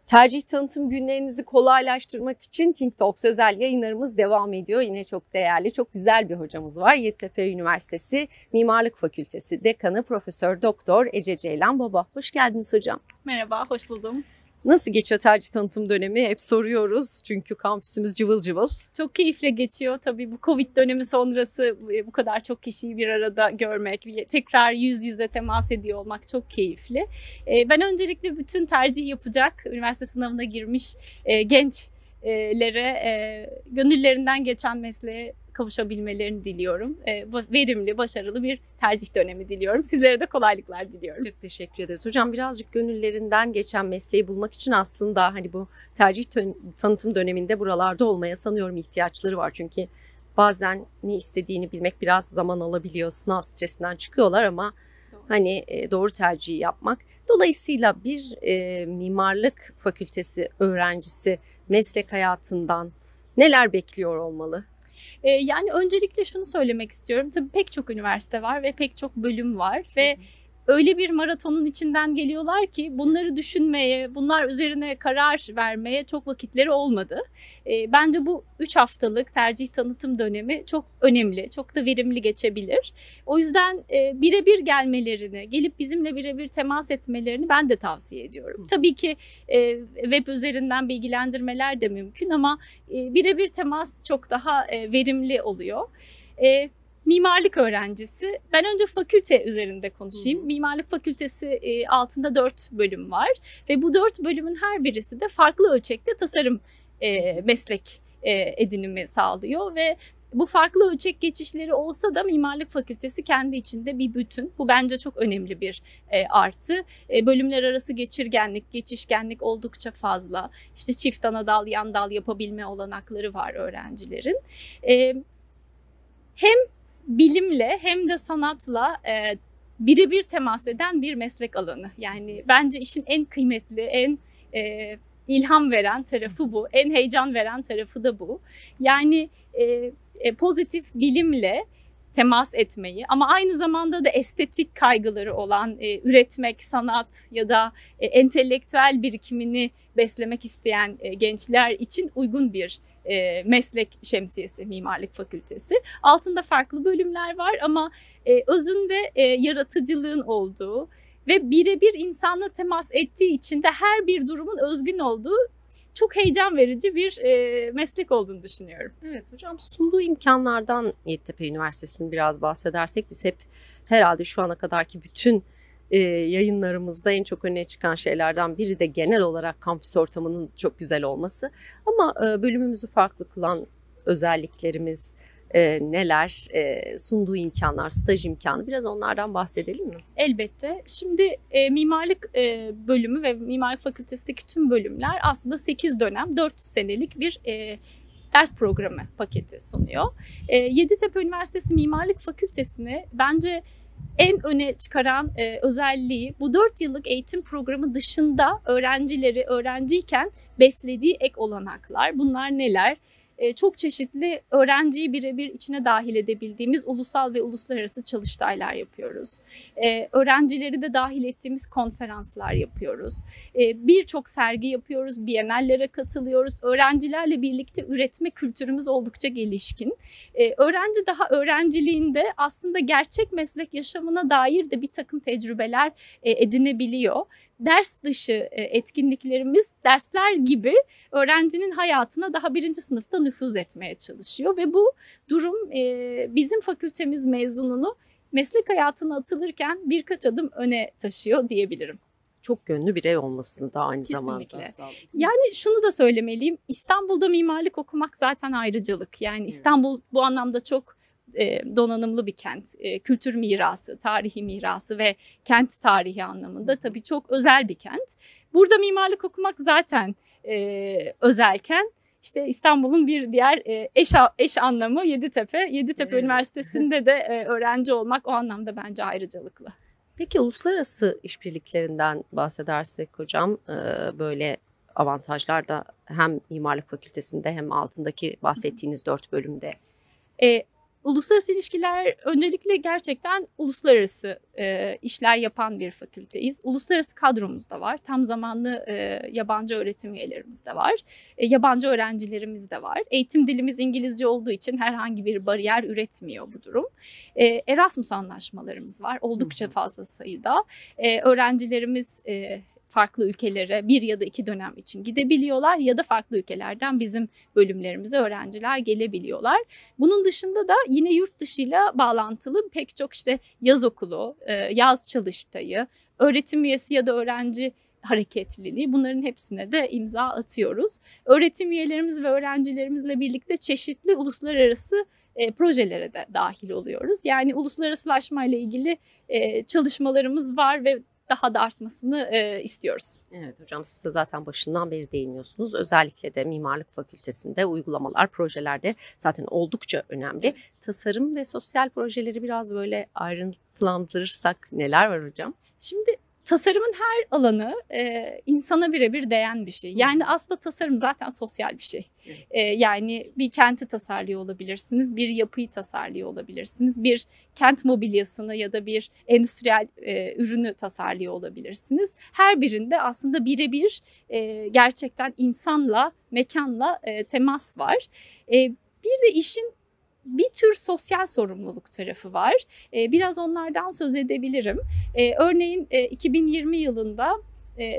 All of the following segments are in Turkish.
Tercih tanıtım günlerinizi kolaylaştırmak için Think Talks özel yayınlarımız devam ediyor. Yine çok değerli, çok güzel bir hocamız var. Yeditepe Üniversitesi Mimarlık Fakültesi Dekanı Profesör Doktor Ece Ceylan Baba. Hoş geldiniz hocam. Merhaba, hoş buldum. Nasıl geçiyor tercih tanıtım dönemi? Hep soruyoruz çünkü kampüsümüz cıvıl cıvıl. Çok keyifle geçiyor. Tabii bu Covid dönemi sonrası bu kadar çok kişiyi bir arada görmek, tekrar yüz yüze temas ediyor olmak çok keyifli. Ben öncelikle bütün tercih yapacak, üniversite sınavına girmiş gençlere gönüllerinden geçen mesleğe kavuşabilmelerini diliyorum. Verimli, başarılı bir tercih dönemi diliyorum. Sizlere de kolaylıklar diliyorum. Çok teşekkür ederiz. Hocam birazcık gönüllerinden geçen mesleği bulmak için aslında hani bu tercih tanıtım döneminde buralarda olmaya sanıyorum ihtiyaçları var. Çünkü bazen ne istediğini bilmek biraz zaman alabiliyor. Sınav stresinden çıkıyorlar ama hani doğru tercihi yapmak. Dolayısıyla bir mimarlık fakültesi öğrencisi meslek hayatından neler bekliyor olmalı? Yani öncelikle şunu söylemek istiyorum. Tabii pek çok üniversite var ve pek çok bölüm var ve öyle bir maratonun içinden geliyorlar ki bunları düşünmeye, bunlar üzerine karar vermeye çok vakitleri olmadı. Bence bu 3 haftalık tercih tanıtım dönemi çok önemli, çok da verimli geçebilir. O yüzden birebir gelmelerini, gelip bizimle birebir temas etmelerini ben de tavsiye ediyorum. Tabii ki web üzerinden bilgilendirmeler de mümkün ama birebir temas çok daha verimli oluyor. Mimarlık öğrencisi. Ben önce fakülte üzerinde konuşayım. Mimarlık fakültesi altında 4 bölüm var ve bu 4 bölümün her birisi de farklı ölçekte tasarım meslek edinimi sağlıyor ve bu farklı ölçek geçişleri olsa da mimarlık fakültesi kendi içinde bir bütün. Bu bence çok önemli bir artı. Bölümler arası geçirgenlik, geçişkenlik oldukça fazla. İşte çift ana dal, yan dal yapabilme olanakları var öğrencilerin. Hem bilimle hem de sanatla birebir temas eden bir meslek alanı. Yani bence işin en kıymetli, en ilham veren tarafı bu. En heyecan veren tarafı da bu. Yani pozitif bilimle temas etmeyi ama aynı zamanda da estetik kaygıları olan üretmek, sanat ya da entelektüel birikimini beslemek isteyen gençler için uygun bir meslek şemsiyesi mimarlık fakültesi. Altında farklı bölümler var ama özünde yaratıcılığın olduğu ve birebir insanla temas ettiği için de her bir durumun özgün olduğu çok heyecan verici bir meslek olduğunu düşünüyorum. Evet hocam, sunduğu imkanlardan Yeditepe Üniversitesi'nin biraz bahsedersek biz hep herhalde şu ana kadarki bütün yayınlarımızda en çok öne çıkan şeylerden biri de genel olarak kampüs ortamının çok güzel olması. Ama bölümümüzü farklı kılan özelliklerimiz neler, sunduğu imkanlar, staj imkanı, biraz onlardan bahsedelim mi? Elbette. Şimdi mimarlık bölümü ve mimarlık fakültesindeki tüm bölümler aslında 8 dönem 4 senelik bir ders programı paketi sunuyor. Yeditepe Üniversitesi Mimarlık Fakültesini bence en öne çıkaran özelliği bu 4 yıllık eğitim programı dışında öğrencileri öğrenciyken beslediği ek olanaklar. Bunlar neler? Çok çeşitli öğrenciyi birebir içine dahil edebildiğimiz ulusal ve uluslararası çalıştaylar yapıyoruz. Öğrencileri de dahil ettiğimiz konferanslar yapıyoruz. Birçok sergi yapıyoruz, bienallere katılıyoruz. Öğrencilerle birlikte üretme kültürümüz oldukça gelişkin. Öğrenci daha öğrenciliğinde aslında gerçek meslek yaşamına dair de bir takım tecrübeler edinebiliyor. Ders dışı etkinliklerimiz dersler gibi öğrencinin hayatına daha 1. sınıfta nüfuz etmeye çalışıyor ve bu durum bizim fakültemiz mezununu meslek hayatına atılırken birkaç adım öne taşıyor diyebilirim. Çok gönlü birey olmasını da aynı Kesinlikle. zamanda. Yani şunu da söylemeliyim, İstanbul'da mimarlık okumak zaten ayrıcalık. Yani İstanbul bu anlamda çok donanımlı bir kent, kültür mirası, tarihi mirası ve kent tarihi anlamında tabii çok özel bir kent. Burada mimarlık okumak zaten özelken işte İstanbul'un bir diğer eş anlamı Yeditepe. Yeditepe evet. Üniversitesi'nde de öğrenci olmak o anlamda bence ayrıcalıklı. Peki uluslararası işbirliklerinden bahsedersek hocam, böyle avantajlar da hem mimarlık fakültesinde hem altındaki bahsettiğiniz 4 bölümde. Uluslararası ilişkiler öncelikle gerçekten uluslararası işler yapan bir fakülteyiz. Uluslararası kadromuz da var. Tam zamanlı yabancı öğretim üyelerimiz de var. Yabancı öğrencilerimiz de var. Eğitim dilimiz İngilizce olduğu için herhangi bir bariyer üretmiyor bu durum. Erasmus anlaşmalarımız var. Oldukça fazla sayıda. Öğrencilerimiz farklı ülkelere 1 ya da 2 dönem için gidebiliyorlar ya da farklı ülkelerden bizim bölümlerimize öğrenciler gelebiliyorlar. Bunun dışında da yine yurt dışıyla bağlantılı pek çok işte yaz okulu, yaz çalıştayı, öğretim üyesi ya da öğrenci hareketliliği, bunların hepsine de imza atıyoruz. Öğretim üyelerimiz ve öğrencilerimizle birlikte çeşitli uluslararası projelere de dahil oluyoruz. Yani uluslararasılaşma ile ilgili çalışmalarımız var ve daha da artmasını istiyoruz. Evet hocam, siz de zaten başından beri değiniyorsunuz. Özellikle de mimarlık fakültesinde uygulamalar, projelerde zaten oldukça önemli. Tasarım ve sosyal projeleri biraz böyle ayrıntılandırırsak neler var hocam? Şimdi tasarımın her alanı insana birebir değen bir şey. Yani aslında tasarım zaten sosyal bir şey. Yani bir kenti tasarlıyor olabilirsiniz, bir yapıyı tasarlıyor olabilirsiniz, bir kent mobilyasını ya da bir endüstriyel ürünü tasarlıyor olabilirsiniz. Her birinde aslında birebir gerçekten insanla, mekanla temas var. Bir de işin bir tür sosyal sorumluluk tarafı var. Biraz onlardan söz edebilirim. Örneğin 2020 yılında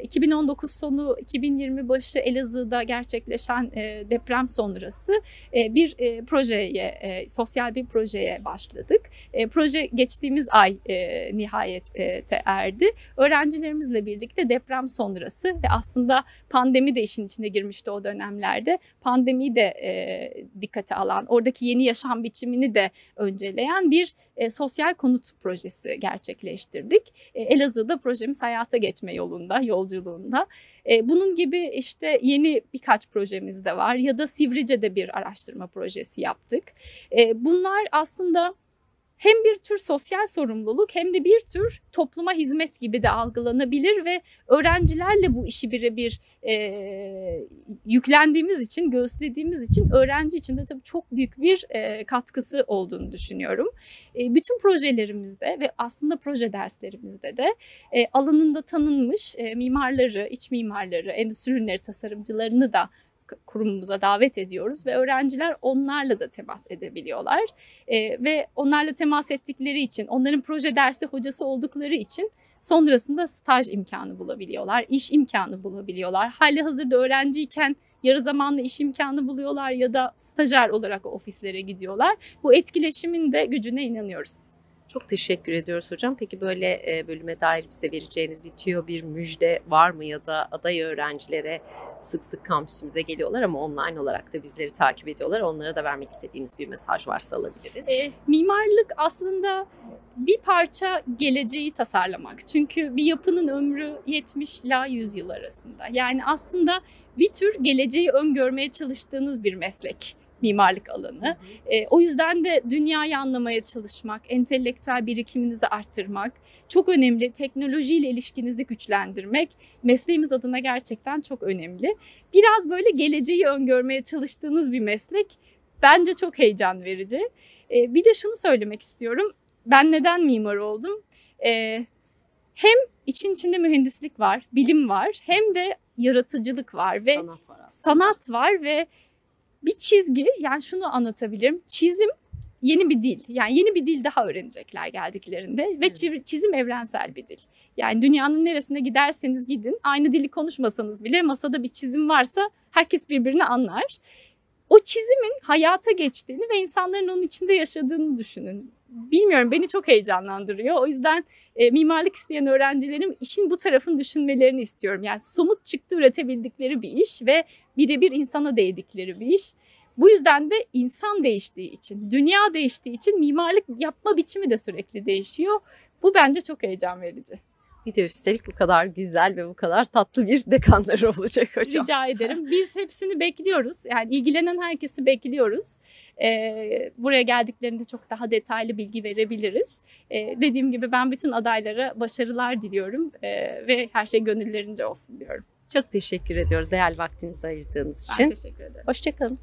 2019 sonu 2020 başı Elazığ'da gerçekleşen deprem sonrası bir projeye, sosyal bir projeye başladık. Proje geçtiğimiz ay nihayete erdi. Öğrencilerimizle birlikte deprem sonrası ve aslında pandemi de işin içine girmişti o dönemlerde. Pandemiyi de dikkate alan, oradaki yeni yaşam biçimini de önceleyen bir sosyal konut projesi gerçekleştirdik. Elazığ'da projemiz hayata geçme yolculuğunda. Bunun gibi işte yeni birkaç projemiz de var ya da Sivrice'de bir araştırma projesi yaptık. Bunlar aslında hem bir tür sosyal sorumluluk hem de bir tür topluma hizmet gibi de algılanabilir ve öğrencilerle bu işi birebir yüklendiğimiz için, göğüslediğimiz için öğrenci için de tabii çok büyük bir katkısı olduğunu düşünüyorum. Bütün projelerimizde ve aslında proje derslerimizde de alanında tanınmış mimarları, iç mimarları, endüstri ürünleri tasarımcılarını da kurumumuza davet ediyoruz ve öğrenciler onlarla da temas edebiliyorlar. Ve onlarla temas ettikleri için, onların proje dersi hocası oldukları için sonrasında staj imkanı bulabiliyorlar, iş imkanı bulabiliyorlar. Halihazırda öğrenciyken yarı zamanlı iş imkanı buluyorlar ya da stajyer olarak ofislere gidiyorlar. Bu etkileşimin de gücüne inanıyoruz. Çok teşekkür ediyoruz hocam. Peki böyle bölüme dair bize vereceğiniz bir tüyo, bir müjde var mı ya da aday öğrencilere sık sık kampüsümüze geliyorlar ama online olarak da bizleri takip ediyorlar. Onlara da vermek istediğiniz bir mesaj varsa alabiliriz. Mimarlık aslında bir parça geleceği tasarlamak. Çünkü bir yapının ömrü 70 ila 100 yıl arasında. Yani aslında bir tür geleceği öngörmeye çalıştığınız bir meslek. Mimarlık alanı. O yüzden de dünyayı anlamaya çalışmak, entelektüel birikiminizi arttırmak çok önemli. Teknolojiyle ilişkinizi güçlendirmek mesleğimiz adına gerçekten çok önemli. Biraz böyle geleceği öngörmeye çalıştığınız bir meslek bence çok heyecan verici. Bir de şunu söylemek istiyorum. Ben neden mimar oldum? Hem için içinde mühendislik var, bilim var, hem de yaratıcılık var ve sanat var ve bir çizgi, yani şunu anlatabilirim. Çizim yeni bir dil. Yani yeni bir dil daha öğrenecekler geldiklerinde ve çizim evrensel bir dil. Yani dünyanın neresine giderseniz gidin, aynı dili konuşmasanız bile masada bir çizim varsa herkes birbirini anlar. O çizimin hayata geçtiğini ve insanların onun içinde yaşadığını düşünün. Bilmiyorum, beni çok heyecanlandırıyor. O yüzden mimarlık isteyen öğrencilerim işin bu tarafını düşünmelerini istiyorum. Yani somut çıktı üretebildikleri bir iş ve birebir insana değdikleri bir iş. Bu yüzden de insan değiştiği için, dünya değiştiği için mimarlık yapma biçimi de sürekli değişiyor. Bu bence çok heyecan verici. Bir de üstelik bu kadar güzel ve bu kadar tatlı bir dekanları olacak hocam. Rica ederim. Biz hepsini bekliyoruz. Yani ilgilenen herkesi bekliyoruz. Buraya geldiklerinde çok daha detaylı bilgi verebiliriz. Dediğim gibi ben bütün adaylara başarılar diliyorum ve her şey gönüllerince olsun diyorum. Çok teşekkür ediyoruz değerli vaktinizi ayırdığınız için. Ben teşekkür ederim. Hoşça kalın.